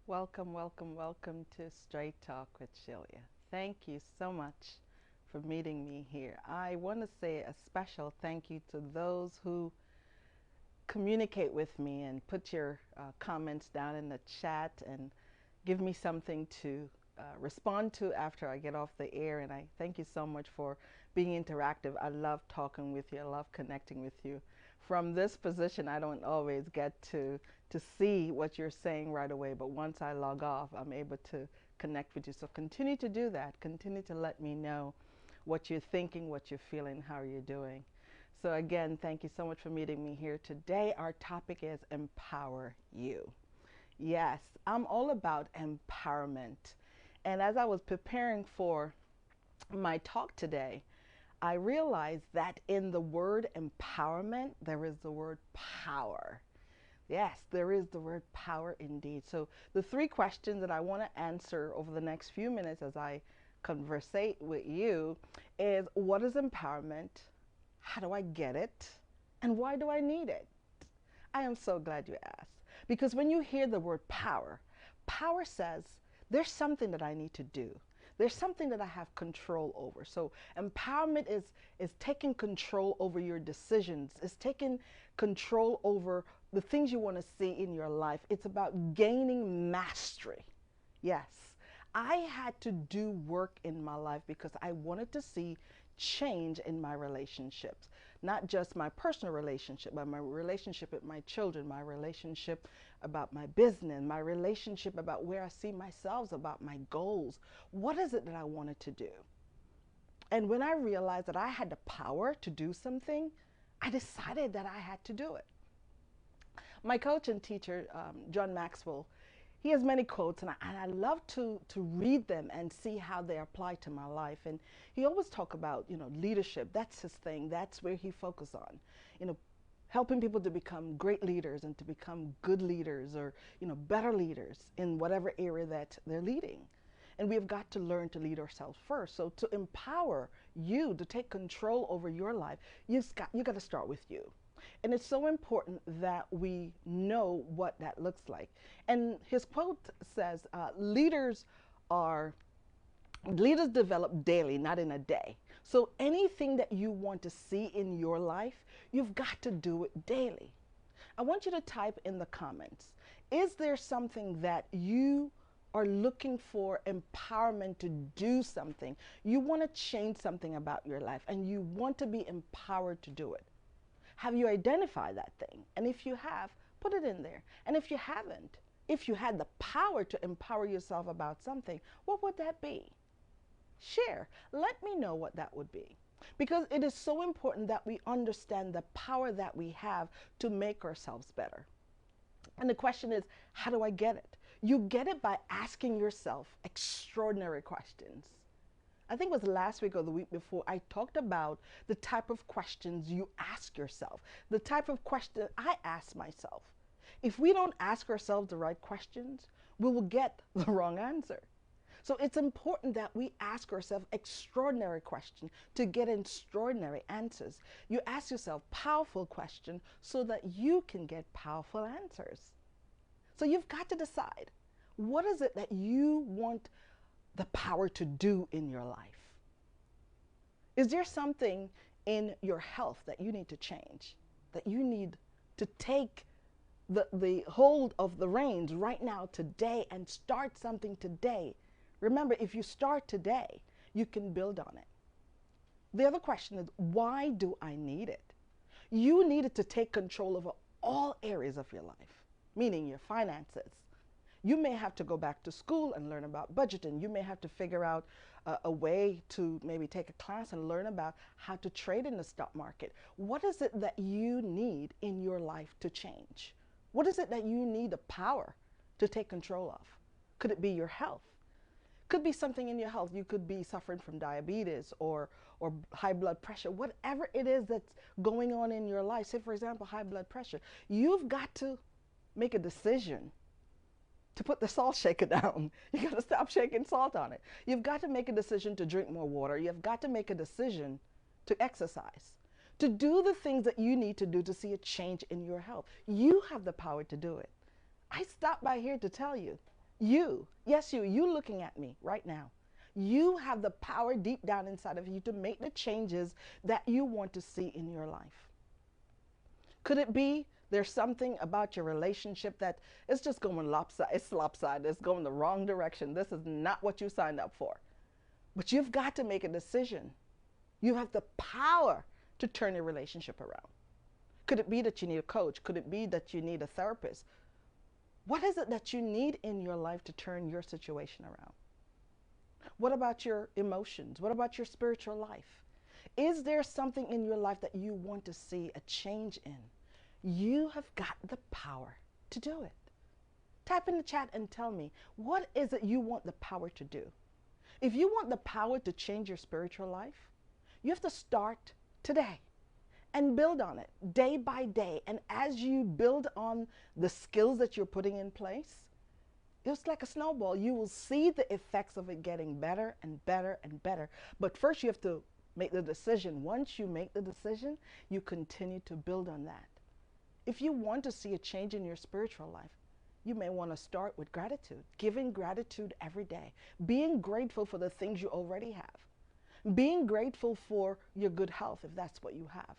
Welcome, welcome, welcome to Straight Talk with Shelia. Thank you so much for meeting me here. I want to say a special thank you to those who communicate with me and put your comments down in the chat and give me something to respond to after I get off the air. And I thank you so much for being interactive. I love talking with you. I love connecting with you. From this position, I don't always get to see what you're saying right away, but once I log off, I'm able to connect with you. So continue to do that. Continue to let me know what you're thinking, what you're feeling, how you're doing. So again, thank you so much for meeting me here today. Our topic is empower you. Yes, I'm all about empowerment. And as I was preparing for my talk today, I realized that in the word empowerment, there is the word power. Yes, there is the word power indeed. So, the three questions that I want to answer over the next few minutes as I conversate with you is what is empowerment? How do I get it? And why do I need it? I am so glad you asked. Because when you hear the word power, power says there's something that I need to do. There's something that I have control over. So empowerment is taking control over your decisions. It's taking control over the things you want to see in your life. It's about gaining mastery. Yes. I had to do work in my life because I wanted to see change in my relationships, not just my personal relationship, but my relationship with my children, my relationship about my business, my relationship about where I see myself, about my goals. What is it that I wanted to do? And when I realized that I had the power to do something, I decided that I had to do it. My coach and teacher, John Maxwell, he has many quotes, and I love to read them and see how they apply to my life. And he always talk about, leadership. That's his thing. That's where he focus on, helping people to become great leaders and to become good leaders or, better leaders in whatever area that they're leading. And we've got to learn to lead ourselves first. So to empower you to take control over your life, you got to start with you. And it's so important that we know what that looks like. And his quote says, are leaders develop daily, not in a day. So anything that you want to see in your life, you've got to do it daily. I want you to type in the comments, is there something that you are looking for empowerment to do something? You want to change something about your life and you want to be empowered to do it. Have you identified that thing? And if you have, put it in there. And if you haven't, if you had the power to empower yourself about something, what would that be? Share. Let me know what that would be. Because it is so important that we understand the power that we have to make ourselves better. And the question is, how do I get it? You get it by asking yourself extraordinary questions. I think it was last week or the week before, I talked about the type of questions you ask yourself, the type of question I ask myself. If we don't ask ourselves the right questions, we will get the wrong answer. So it's important that we ask ourselves extraordinary questions to get extraordinary answers. You ask yourself powerful questions so that you can get powerful answers. So you've got to decide, what is it that you want the power to do in your life? Is there something in your health that you need to change, that you need to take the hold of the reins right now today and start something today? Remember, if you start today, you can build on it. The other question is, why do I need it? You need it to take control over all areas of your life, meaning your finances. You may have to go back to school and learn about budgeting. You may have to figure out a way to maybe take a class and learn about how to trade in the stock market. What is it that you need in your life to change? What is it that you need the power to take control of? Could it be your health? Could be something in your health. You could be suffering from diabetes or high blood pressure, whatever it is that's going on in your life. Say, for example, high blood pressure. You've got to make a decision to put the salt shaker down. You got to stop shaking salt on it. You've got to make a decision to drink more water. You've got to make a decision to exercise, to do the things that you need to do to see a change in your health. You have the power to do it. I stopped by here to tell you, You, yes, you looking at me right now. You have the power deep down inside of you to make the changes that you want to see in your life. Could it be there's something about your relationship that it's just going lopsided, it's lopsided, it's going the wrong direction. This is not what you signed up for. But you've got to make a decision. You have the power to turn your relationship around. Could it be that you need a coach? Could it be that you need a therapist? What is it that you need in your life to turn your situation around? What about your emotions? What about your spiritual life? Is there something in your life that you want to see a change in? You have got the power to do it. Type in the chat and tell me, what is it you want the power to do? If you want the power to change your spiritual life, you have to start today and build on it day by day. And as you build on the skills that you're putting in place, it's like a snowball. You will see the effects of it getting better and better and better. But first you have to make the decision. Once you make the decision, you continue to build on that. If you want to see a change in your spiritual life, you may want to start with gratitude, giving gratitude every day, being grateful for the things you already have, being grateful for your good health if that's what you have.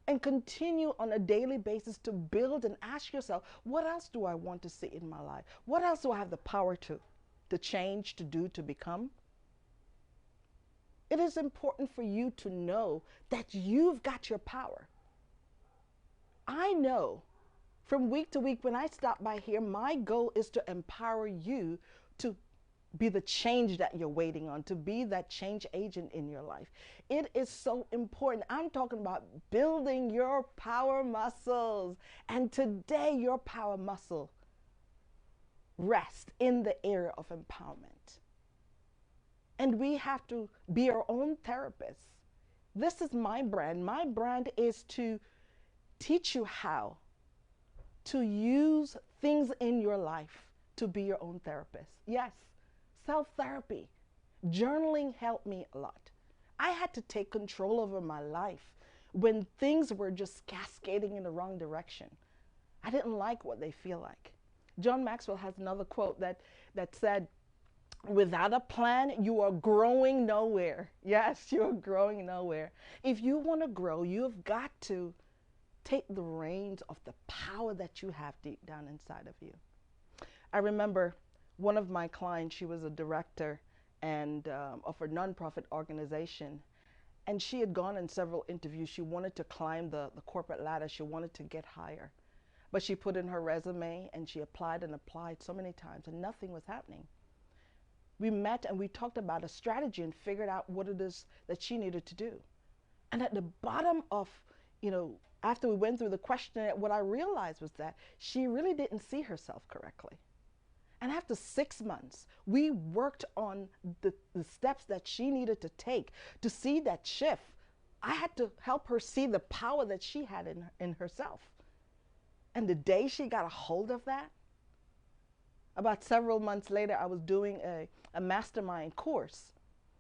And continue on a daily basis to build and ask yourself, what else do I want to see in my life? What else do I have the power to change, to do, to become? It is important for you to know that you've got your power. I know from week to week when I stop by here, my goal is to empower you to be the change that you're waiting on, to be that change agent in your life. It is so important. I'm talking about building your power muscles. And today, your power muscle rests in the area of empowerment. And we have to be our own therapists. This is my brand. My brand is to teach you how to use things in your life to be your own therapist. Yes, self-therapy. Journaling helped me a lot. I had to take control over my life when things were just cascading in the wrong direction. I didn't like what they feel like. John Maxwell has another quote that said, without a plan, you are growing nowhere. Yes, you are growing nowhere. If you want to grow, you've got to take the reins of the power that you have deep down inside of you. I remember one of my clients, she was a director and of a nonprofit organization, and she had gone in several interviews. She wanted to climb the corporate ladder. She wanted to get higher. But she put in her resume and she applied and applied so many times and nothing was happening. We met and we talked about a strategy and figured out what it is that she needed to do. And at the bottom of, after we went through the questionnaire, what I realized was that she really didn't see herself correctly. And after 6 months, we worked on the steps that she needed to take to see that shift. I had to help her see the power that she had in herself. And the day she got a hold of that, about several months later, I was doing a mastermind course.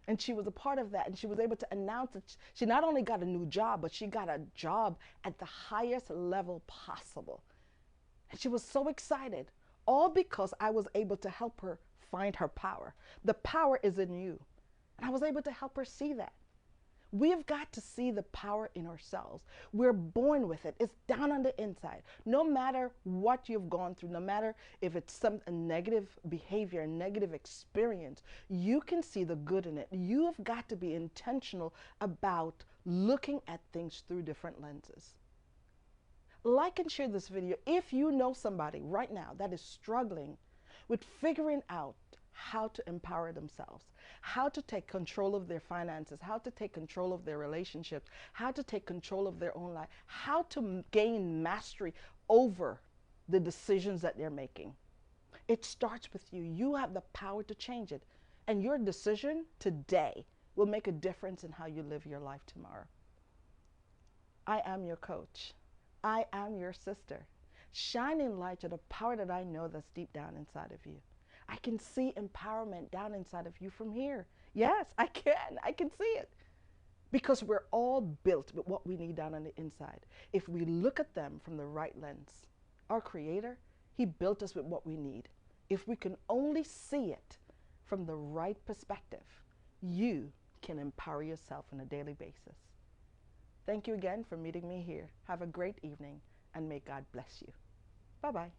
And she was a part of that. And she was able to announce that she not only got a new job, but she got a job at the highest level possible. And she was so excited, all because I was able to help her find her power. The power is in you. And I was able to help her see that. We've got to see the power in ourselves. We're born with it. It's down on the inside. No matter what you've gone through, no matter if it's a negative behavior, a negative experience, you can see the good in it. You've got to be intentional about looking at things through different lenses. Like and share this video if you know somebody right now that is struggling with figuring out how to empower themselves, how to take control of their finances, how to take control of their relationships, how to take control of their own life, how to gain mastery over the decisions that they're making. It starts with you. You have the power to change it. And your decision today will make a difference in how you live your life tomorrow. I am your coach. I am your sister, shining light to the power that I know that's deep down inside of you. I can see empowerment down inside of you from here. Yes, I can. I can see it. Because we're all built with what we need down on the inside. If we look at them from the right lens, our Creator, He built us with what we need. If we can only see it from the right perspective, you can empower yourself on a daily basis. Thank you again for meeting me here. Have a great evening, and may God bless you. Bye-bye.